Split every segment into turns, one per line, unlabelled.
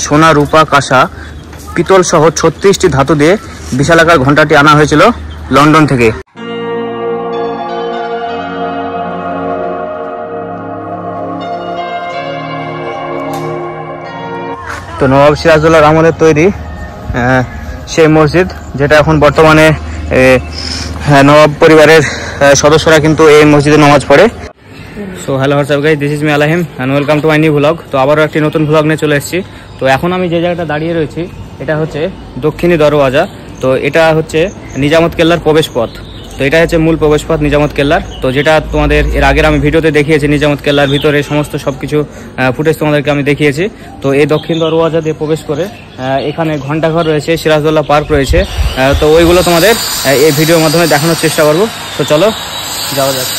সোনা, রূপা, কাঁসা, পিতল সহ 36টি ধাতু দিয়ে বিশালাকার ঘণ্টাটি আনা হয়েছিল লন্ডন থেকে। তো নবাব সিরাজউদ্দৌলার আমলের তৈরি সেই মসজিদ, যেটা এখন বর্তমানে নবাব পরিবারের সদস্যরা কিন্তু এই মসজিদে নামাজ পড়ে। So hello WhatsApp guys, this is me Alahim and welcome to my new blog. তো আবারও একটি নতুন ব্লগ নিয়ে চলে এসেছি। তো এখন আমি যে জায়গাটা দাঁড়িয়ে রয়েছি এটা হচ্ছে দক্ষিণী দরওয়াজা। তো এটা হচ্ছে নিজামত কেল্লার প্রবেশ পথ। তো এটা হচ্ছে মূল প্রবেশ পথ নিজামত কেল্লার। তো যেটা তোমাদের এর আগের আমি ভিডিওতে দেখিয়েছি, নিজামত কেল্লার ভিতরে সমস্ত সবকিছু ফুটেজ তোমাদেরকে আমি দেখিয়েছি। তো এই দক্ষিণ দরওয়াজা দিয়ে প্রবেশ করে এখানে ঘণ্টাঘর রয়েছে, সিরাজউদ্দৌলা পার্ক রয়েছে। তো ওইগুলো তোমাদের এই ভিডিওর মাধ্যমে দেখানোর চেষ্টা করব। তো চলো যাওয়া যাক।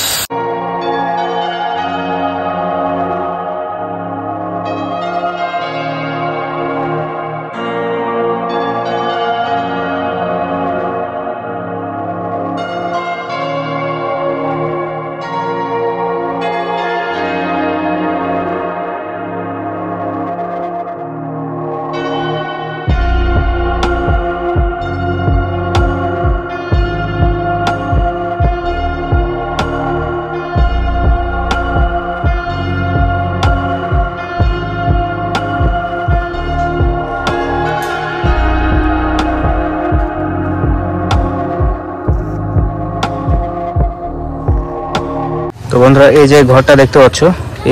তো বন্ধুরা, এই যে ঘরটা দেখতে পাচ্ছ,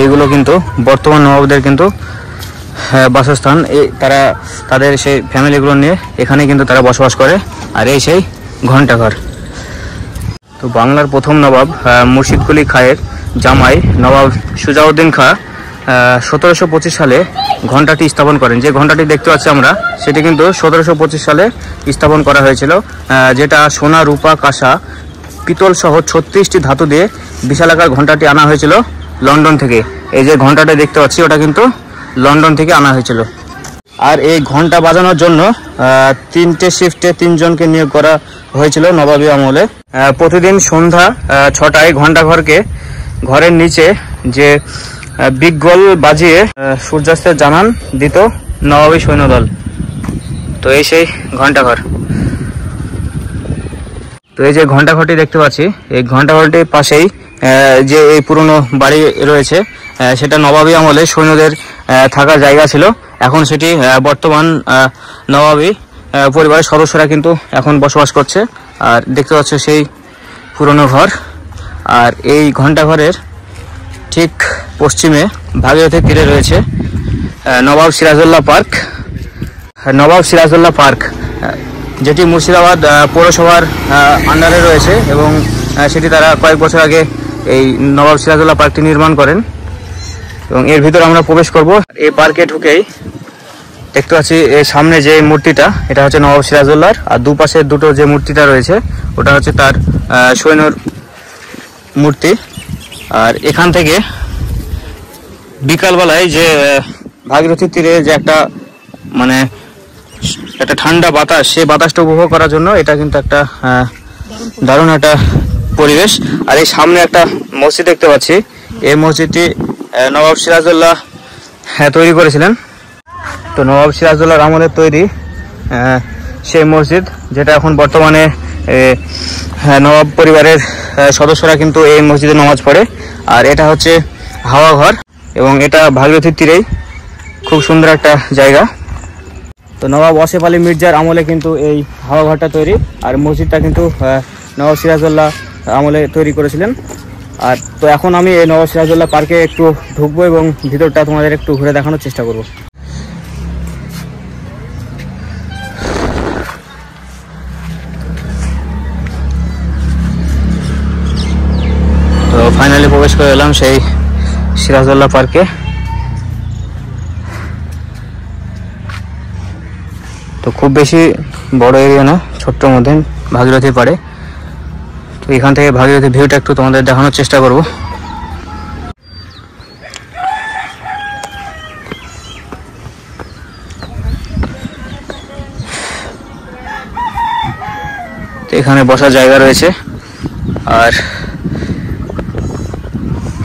এইগুলো কিন্তু বর্তমান নবাবদের কিন্তু বাসস্থান। তারা তাদের সেই ফ্যামিলিগুলো নিয়ে এখানে কিন্তু তারা বসবাস করে। আর এই সেই ঘণ্টাঘর। তো বাংলার প্রথম নবাব মুর্শিদ কুলি খাঁয়ের জামাই নবাব সুজাউদ্দিন খাঁ 1725 সালে ঘণ্টাটি স্থাপন করেন। যে ঘণ্টাটি দেখতে পাচ্ছি আমরা, সেটি কিন্তু 1725 সালে স্থাপন করা হয়েছিল, যেটা সোনা, রূপা, কাঁসা, পিতল সহ 36টি ধাতু দিয়ে বিশালাকার ঘণ্টাটি আনা হয়েছিল লন্ডন থেকে। এই যে ঘণ্টাটা দেখতে পাচ্ছি, ওটা কিন্তু লন্ডন থেকে আনা হয়েছিল। আর এই ঘণ্টা বাজানোর জন্য 3টে শিফটে 3 জনকে নিয়োগ করা হয়েছিল নবাবী আমলে। প্রতিদিন সন্ধ্যা 6টায় ঘণ্টাঘরকে ঘরের নিচে যে বিগল বাজিয়ে সূর্যাস্তের জানান দিত নবাবী সৈন্যদল। তো এই সেই ঘণ্টাঘর। তো এই যে ঘণ্টাঘরটি দেখতে পাচ্ছি, এই ঘণ্টাঘরটির পাশেই যে এই পুরনো বাড়ি রয়েছে, সেটা নবাবী আমলে সৈন্যদের থাকার জায়গা ছিল। এখন সেটি বর্তমান নবাবী পরিবারের সদস্যরা কিন্তু এখন বসবাস করছে। আর দেখতে পাচ্ছ সেই পুরনো ঘর। আর এই ঘণ্টাঘরের ঠিক পশ্চিমে ভাগীরথীর তীরে রয়েছে নবাব সিরাজউদ্দৌলা পার্ক। নবাব সিরাজউদ্দৌলা পার্ক, যেটি মুর্শিদাবাদ পৌরসভার আন্ডারে রয়েছে, এবং সেটি তারা কয়েক বছর আগে এই নবাব সিরাজউদ্দৌলা পার্কটি নির্মাণ করেন। এবং এর ভিতরে আমরা প্রবেশ করব। এই পার্কে ঢুকেই দেখতে পাচ্ছি এর সামনে যে মূর্তিটা, এটা হচ্ছে নবাব সিরাজউদ্দৌলার। আর দুপাশে দুটো যে মূর্তিটা রয়েছে, ওটা হচ্ছে তার সৈন্যর মূর্তি। আর এখান থেকে বিকালবেলায় যে ভাগীরথীর তীরে যে একটা ঠান্ডা বাতাস, সেই বাতাসটা উপভোগ করার জন্য এটা কিন্তু একটা দারুণ একটা পরিবেশ। আর এই সামনে একটা মসজিদ দেখতে পাচ্ছি। এই মসজিদটি নবাব সিরাজউদ্দৌলা তৈরি করেছিলেন। তো নবাব সিরাজউদ্দৌলার আমলের তৈরি সেই মসজিদ, যেটা এখন বর্তমানে নবাব পরিবারের সদস্যরা কিন্তু এই মসজিদে নামাজ পড়ে। আর এটা হচ্ছে হাওয়া ঘর, এবং এটা ভাগীরথীর তীরেই খুব সুন্দর একটা জায়গা। তো নবাব আসিফ আলী মির্জার আমলে কিন্তু এই হাওয়া ঘরটা তৈরি। আর মসজিদটা কিন্তু নবাব সিরাজউদ্দৌলা আমলে তৈরি করেছিলেন। আর তো এখন আমি এই নবাব সিরাজউদ্দৌলা পার্কে একটু ঢুকবো এবং ভিতরটা তোমাদের একটু ঘুরে দেখানোর চেষ্টা করব। তো ফাইনালি প্রবেশ করে এলাম সেই সিরাজউদ্দৌলা পার্কে। তো খুব বেশি বড় এরিয়া না, ছোট্ট মধ্যে ভাগীরথী পাড়ে। তো এখান থেকে ভাগীরথী ভিউটা একটু তোমাদের দেখানোর চেষ্টা করব। তো এখানে বসার জায়গা রয়েছে। আর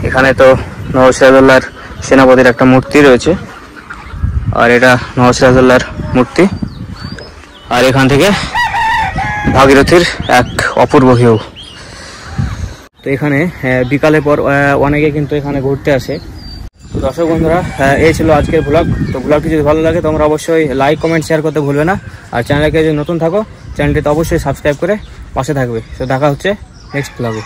এখানে তো নওয়াব সিরাজউদ্দৌলার সেনাপতির একটা মূর্তি রয়েছে। আর এটা নওয়াজ সিরাজউদ্দৌলার মূর্তি। আর এখান থেকে ভাগীরথীর এক অপূর্ব ভিউ। তো এখানে বিকালের পর অনেকে কিন্তু এখানে ঘুরতে আসে। তো দর্শক বন্ধুরা, এই ছিল আজকের ব্লগ। তো ব্লগটি যদি ভালো লাগে তোমরা অবশ্যই লাইক কমেন্ট শেয়ার করতে ভুলবে না। আর চ্যানেলকে যদি নতুন থাকো চ্যানেলটিতে অবশ্যই সাবস্ক্রাইব করে পাশে থাকবে। তো দেখা হচ্ছে নেক্সট ব্লগে।